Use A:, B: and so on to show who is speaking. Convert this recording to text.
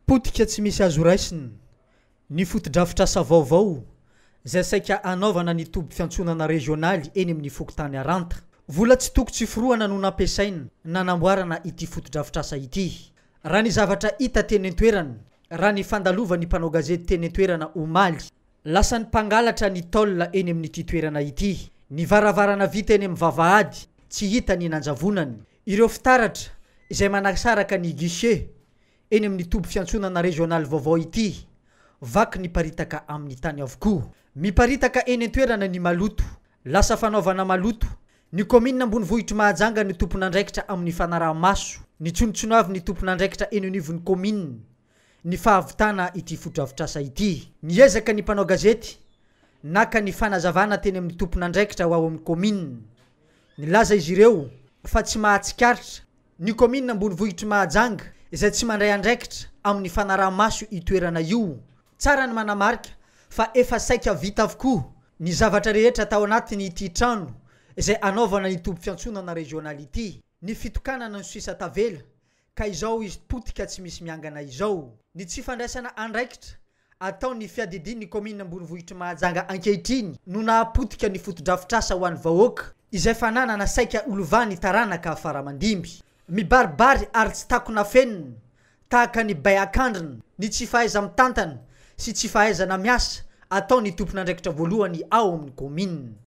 A: Potika tsy misy azo raisiny ny fotodrafitrasa vaovao zay saika anaovana ny toby fiantsonana régionaly eny amin'ny fokotany Aranta. Vola tsy toko tsy foroana no nampiasaina nanamboarana ity fotodrafitrasa ity. Raha ny zavatra hita teny an-toerana, raha ny fandalovany mpanao gazety teny an-toerana omaly, lasa ny mpangalatra ny tôle eny amin'ity toerana ity. Ny varavarana vita eny amin'ny vavahady tsy hita ny nanjavonany. Ireo fitaratra izay manasaraka ny guichet eny amin'ny toby fiantsonana régionaly vaovao ity vaky niparitaka amin'ny tany avokoa. Miparitaka eny an-toerana ny maloto, lasa fanaovana maloto. Ny commune Ambonivohitra Mahajanga ny tompon'andraikitra amin'ny fanaraha-maso, ny tsonotsonoavy ny tompon'andraikitra eny anivon'ny commune ny fahavitana ity fotodrafitrasa ity. Niezaka ny mpanao gazety naka ny fanazavana teny amin'ny tompon'andraikitra ho ao amin'ny commune. Nilaza izy ireo fa tsy mahatsikaritra ny commune Ambonivohitra Mahajanga izay tsy mandray andraikitra amin'ny fanaraha-maso itoerana io. Tsara ny manamarika fa efa saika vita avokoa ny zavatra rehetra tao anatiny ity trano izay anaovana ny toby fiantsonana régionaly ity. Ny fitokanana ny sisa tavela ka izao izy potika tsy misy miangana izao. Ny tsy fandraisana andraikitra atao ny fiadidin'ny commune Ambonivohitra Mahajanga ankehitriny no nahapotika ny fotodrafitrasa ho an'ny vahoaka izay fananana saika olovany taranaka faramandimby. Mibaribary ary tsy takona fenina tahaka ny bayakandrina, ny tsy fahaiza mitantana sy tsy fahaizana miasa atao ny tompon'andraikitra voalohany ao amin'ny commune.